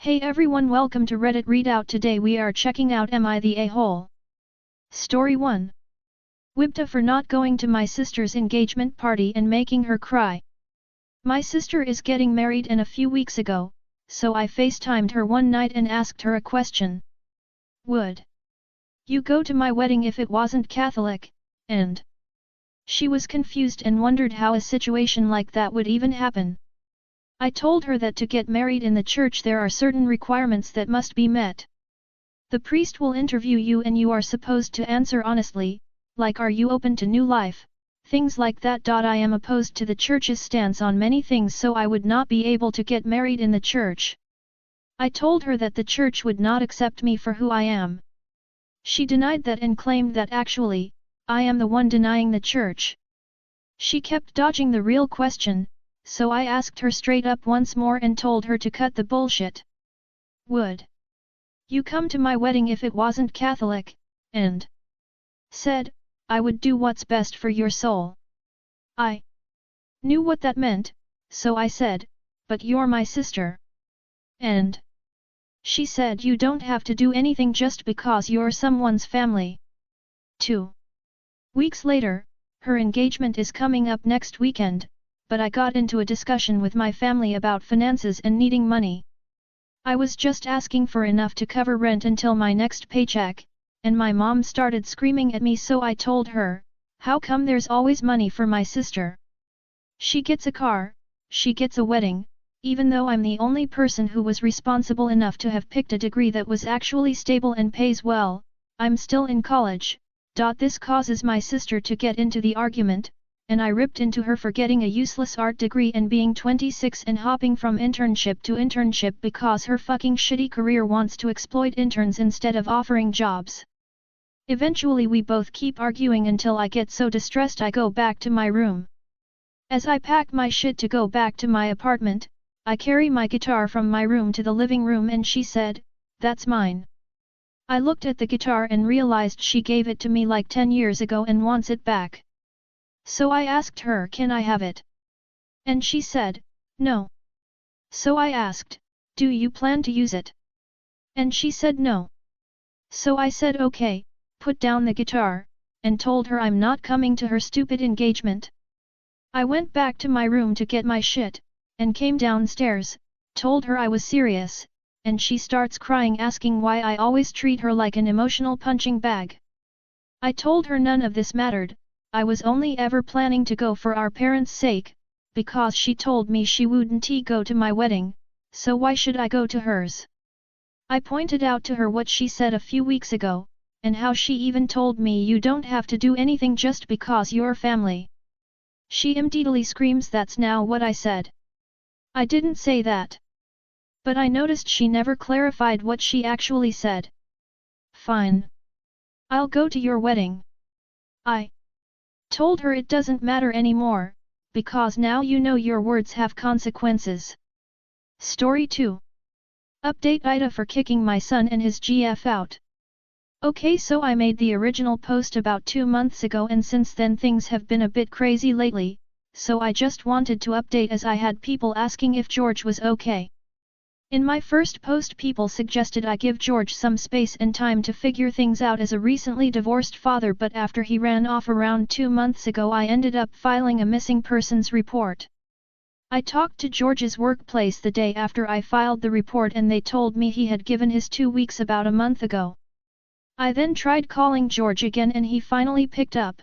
Hey everyone, welcome to Reddit Readout. Today we are checking out AmItheA whole. Story 1. WIBTA for not going to my sister's engagement party and making her cry. My sister is getting married a few weeks ago, so I FaceTimed her one night and asked her a question. Would you go to my wedding if it wasn't Catholic? And she was confused and wondered how a situation like that would even happen. I told her that to get married in the church there are certain requirements that must be met. The priest will interview you and you are supposed to answer honestly, like are you open to new life, things like that. I am opposed to the church's stance on many things, so I would not be able to get married in the church. I told her that the church would not accept me for who I am. She denied that and claimed that actually, I am the one denying the church. She kept dodging the real question, so I asked her straight up once more and told her to cut the bullshit. Would you come to my wedding if it wasn't Catholic? And said, I would do what's best for your soul. I knew what that meant, so I said, but you're my sister. And she said you don't have to do anything just because you're someone's family. 2 weeks later, her engagement is coming up next weekend, but I got into a discussion with my family about finances and needing money. I was just asking for enough to cover rent until my next paycheck, and my mom started screaming at me, so I told her, how come there's always money for my sister? She gets a car, she gets a wedding, even though I'm the only person who was responsible enough to have picked a degree that was actually stable and pays well, I'm still in college. This causes my sister to get into the argument, and I ripped into her for getting a useless art degree and being 26 and hopping from internship to internship because her fucking shitty career wants to exploit interns instead of offering jobs. Eventually we both keep arguing until I get so distressed I go back to my room. As I pack my shit to go back to my apartment, I carry my guitar from my room to the living room and she said, "That's mine." I looked at the guitar and realized she gave it to me like 10 years ago and wants it back. So I asked her, can I have it? And she said, no. So I asked, do you plan to use it? And she said no. So I said okay, put down the guitar, and told her I'm not coming to her stupid engagement. I went back to my room to get my shit, and came downstairs, told her I was serious, and she starts crying asking why I always treat her like an emotional punching bag. I told her none of this mattered, I was only ever planning to go for our parents' sake, because she told me she wouldn't go to my wedding, so why should I go to hers? I pointed out to her what she said a few weeks ago, and how she even told me you don't have to do anything just because you're family. She immediately screams, that's now what I said. I didn't say that. But I noticed she never clarified what she actually said. Fine. I'll go to your wedding. I told her it doesn't matter anymore, because now you know your words have consequences. Story 2. Update AITA for kicking my son and his GF out. Okay, so I made the original post about 2 months ago and since then things have been a bit crazy lately, so I just wanted to update as I had people asking if George was okay. In my first post people suggested I give George some space and time to figure things out as a recently divorced father, but after he ran off around 2 months ago I ended up filing a missing persons report. I talked to George's workplace the day after I filed the report and they told me he had given his 2 weeks about a month ago. I then tried calling George again and he finally picked up.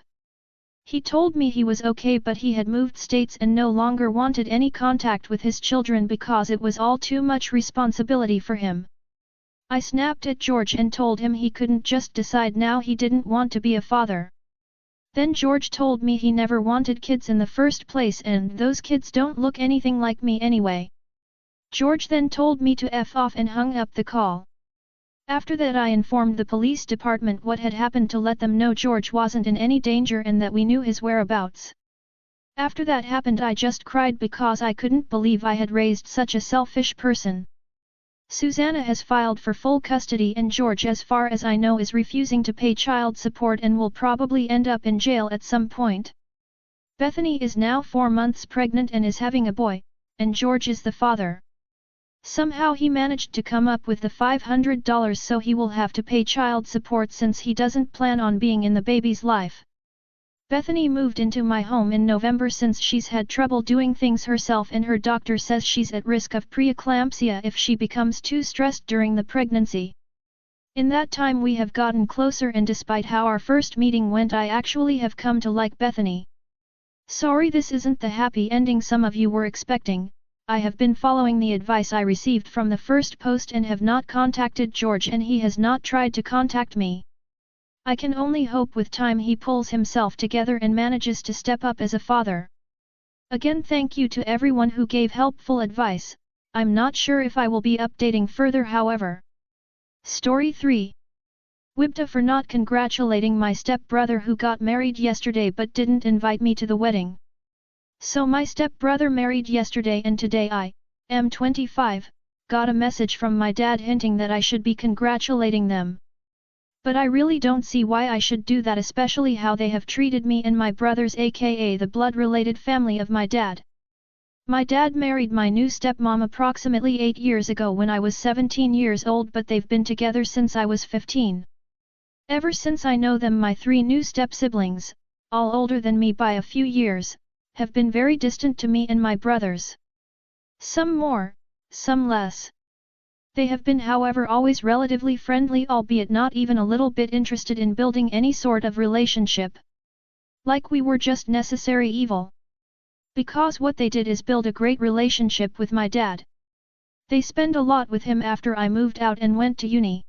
He told me he was okay but he had moved states and no longer wanted any contact with his children because it was all too much responsibility for him. I snapped at George and told him he couldn't just decide now he didn't want to be a father. Then George told me he never wanted kids in the first place and those kids don't look anything like me anyway. George then told me to F off and hung up the call. After that I informed the police department what had happened to let them know George wasn't in any danger and that we knew his whereabouts. After that happened I just cried because I couldn't believe I had raised such a selfish person. Susanna has filed for full custody and George, as far as I know, is refusing to pay child support and will probably end up in jail at some point. Bethany is now 4 months pregnant and is having a boy, and George is the father. Somehow he managed to come up with the $500, so he will have to pay child support since he doesn't plan on being in the baby's life. Bethany moved into my home in November since she's had trouble doing things herself and her doctor says she's at risk of preeclampsia if she becomes too stressed during the pregnancy. In that time we have gotten closer and despite how our first meeting went I actually have come to like Bethany. Sorry this isn't the happy ending some of you were expecting. I have been following the advice I received from the first post and have not contacted George and he has not tried to contact me. I can only hope with time he pulls himself together and manages to step up as a father. Again thank you to everyone who gave helpful advice. I'm not sure if I will be updating further however. Story 3. WIBTA for not congratulating my step-brother who got married yesterday but didn't invite me to the wedding. So my step-brother married yesterday and today I, am 25, got a message from my dad hinting that I should be congratulating them. But I really don't see why I should do that, especially how they have treated me and my brothers, aka the blood-related family of my dad. My dad married my new stepmom approximately 8 years ago when I was 17 years old, but they've been together since I was 15. Ever since I know them, my 3 new step-siblings, all older than me by a few years, have been very distant to me and my brothers. Some more, some less. They have been however always relatively friendly, albeit not even a little bit interested in building any sort of relationship. Like we were just necessary evil. Because what they did is build a great relationship with my dad. They spend a lot with him after I moved out and went to uni.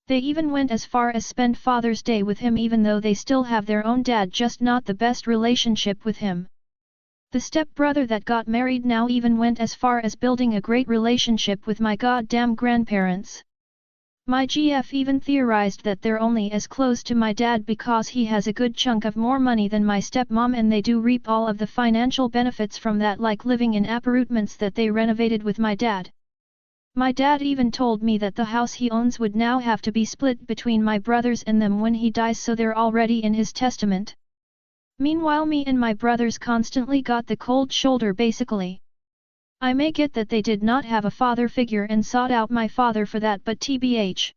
They even went as far as spend Father's Day with him even though they still have their own dad, just not the best relationship with him. The step-brother that got married now even went as far as building a great relationship with my goddamn grandparents. My GF even theorized that they're only as close to my dad because he has a good chunk of more money than my stepmom and they do reap all of the financial benefits from that, like living in apartments that they renovated with my dad. My dad even told me that the house he owns would now have to be split between my brothers and them when he dies, so they're already in his testament. Meanwhile me and my brothers constantly got the cold shoulder basically. I may get that they did not have a father figure and sought out my father for that, but tbh.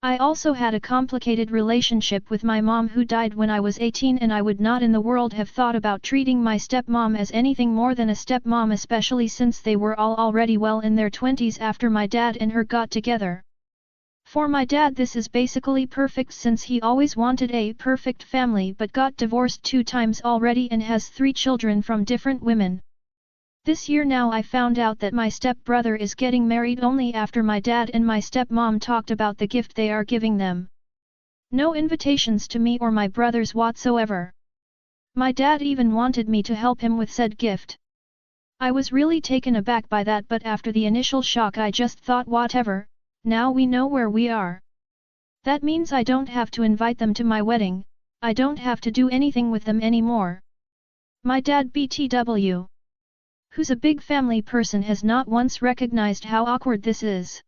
I also had a complicated relationship with my mom who died when I was 18 and I would not in the world have thought about treating my stepmom as anything more than a stepmom, especially since they were all already well in their 20s after my dad and her got together. For my dad this is basically perfect since he always wanted a perfect family but got divorced 2 times already and has 3 children from different women. This year now I found out that my step-brother is getting married only after my dad and my stepmom talked about the gift they are giving them. No invitations to me or my brothers whatsoever. My dad even wanted me to help him with said gift. I was really taken aback by that, but after the initial shock I just thought whatever. Now we know where we are. That means I don't have to invite them to my wedding, I don't have to do anything with them anymore. My dad BTW, who's a big family person, has not once recognized how awkward this is.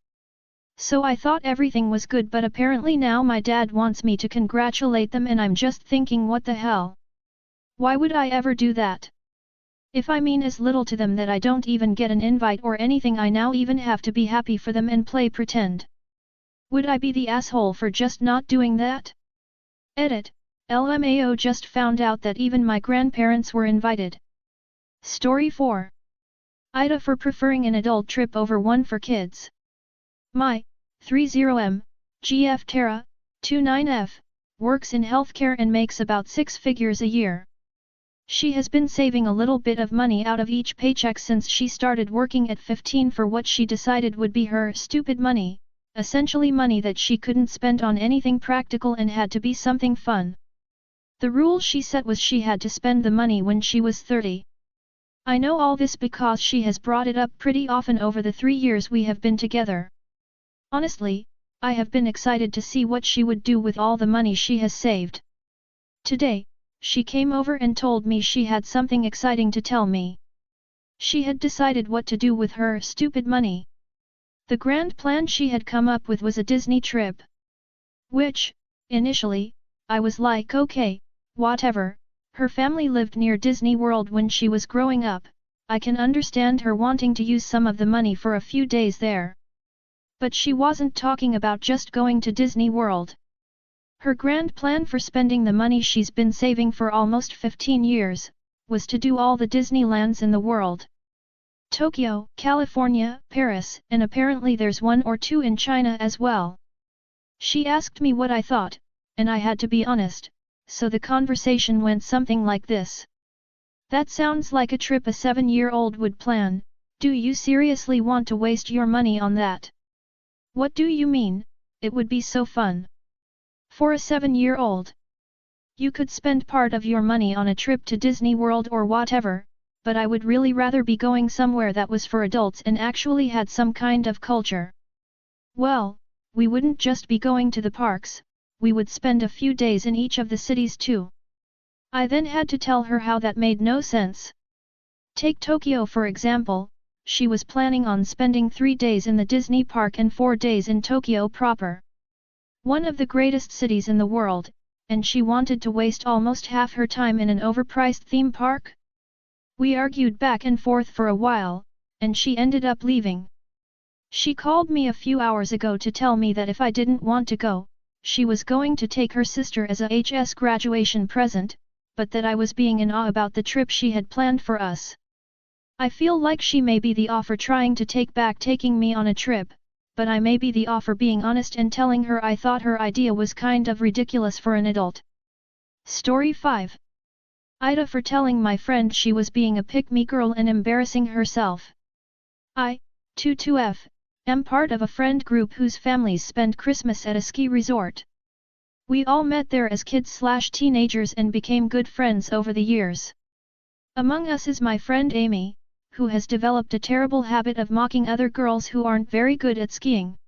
So I thought everything was good, but apparently now my dad wants me to congratulate them and I'm just thinking, what the hell? Why would I ever do that? If I mean as little to them that I don't even get an invite or anything, I now even have to be happy for them and play pretend. Would I be the asshole for just not doing that? Edit. LMAO just found out that even my grandparents were invited. Story 4. AITA for preferring an adult trip over one for kids. My 30M, GF Tara, 29F, works in healthcare and makes about 6 figures a year. She has been saving a little bit of money out of each paycheck since she started working at 15 for what she decided would be her stupid money, essentially money that she couldn't spend on anything practical and had to be something fun. The rule she set was she had to spend the money when she was 30. I know all this because she has brought it up pretty often over the 3 years we have been together. Honestly, I have been excited to see what she would do with all the money she has saved. Today, she came over and told me she had something exciting to tell me. She had decided what to do with her stupid money. The grand plan she had come up with was a Disney trip. Which, initially, I was like, okay, whatever. Her family lived near Disney World when she was growing up. I can understand her wanting to use some of the money for a few days there. But she wasn't talking about just going to Disney World. Her grand plan for spending the money she's been saving for almost 15 years, was to do all the Disneylands in the world. Tokyo, California, Paris, and apparently there's one or two in China as well. She asked me what I thought, and I had to be honest, so the conversation went something like this. That sounds like a trip a 7-year-old would plan. Do you seriously want to waste your money on that? What do you mean? It would be so fun. For a 7-year-old. You could spend part of your money on a trip to Disney World or whatever, but I would really rather be going somewhere that was for adults and actually had some kind of culture. Well, we wouldn't just be going to the parks, we would spend a few days in each of the cities too. I then had to tell her how that made no sense. Take Tokyo for example, she was planning on spending 3 days in the Disney park and 4 days in Tokyo proper. One of the greatest cities in the world, and she wanted to waste almost half her time in an overpriced theme park? We argued back and forth for a while, and she ended up leaving. She called me a few hours ago to tell me that if I didn't want to go, she was going to take her sister as a HS graduation present, but that I was being in awe about the trip she had planned for us. I feel like she may be the offer trying to take back taking me on a trip, but I may be the offer being honest and telling her I thought her idea was kind of ridiculous for an adult. Story 5. AITA for telling my friend she was being a pick-me girl and embarrassing herself. I, 22F, am part of a friend group whose families spend Christmas at a ski resort. We all met there as kids/teenagers and became good friends over the years. Among us is my friend Amy, who has developed a terrible habit of mocking other girls who aren't very good at skiing.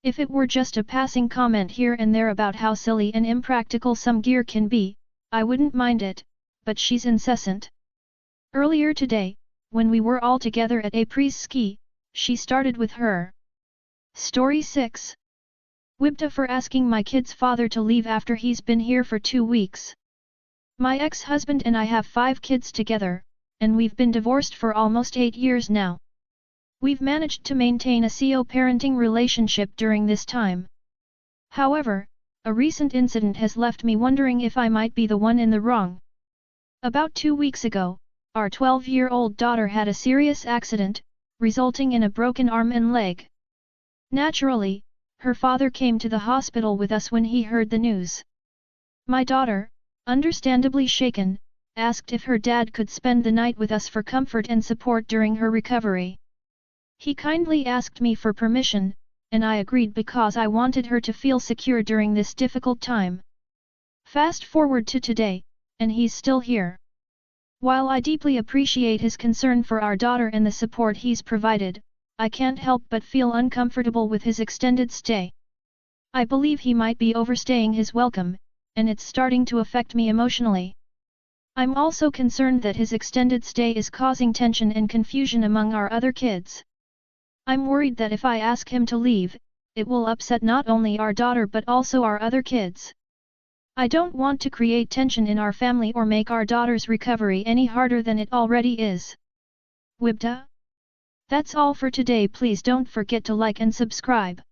If it were just a passing comment here and there about how silly and impractical some gear can be, I wouldn't mind it, but she's incessant. Earlier today, when we were all together at APRI's ski, she started with her. Story 6. WIBTA for asking my kid's father to leave after he's been here for 2 weeks. My ex-husband and I have 5 kids together, and we've been divorced for almost 8 years now. We've managed to maintain a co-parenting relationship during this time. However, a recent incident has left me wondering if I might be the one in the wrong. About 2 weeks ago, our 12-year-old daughter had a serious accident, resulting in a broken arm and leg. Naturally, her father came to the hospital with us when he heard the news. My daughter, understandably shaken, asked if her dad could spend the night with us for comfort and support during her recovery. He kindly asked me for permission, and I agreed because I wanted her to feel secure during this difficult time. Fast forward to today, and he's still here. While I deeply appreciate his concern for our daughter and the support he's provided, I can't help but feel uncomfortable with his extended stay. I believe he might be overstaying his welcome, and it's starting to affect me emotionally. I'm also concerned that his extended stay is causing tension and confusion among our other kids. I'm worried that if I ask him to leave, it will upset not only our daughter but also our other kids. I don't want to create tension in our family or make our daughter's recovery any harder than it already is. WIBTA? That's all for today. Please don't forget to like and subscribe.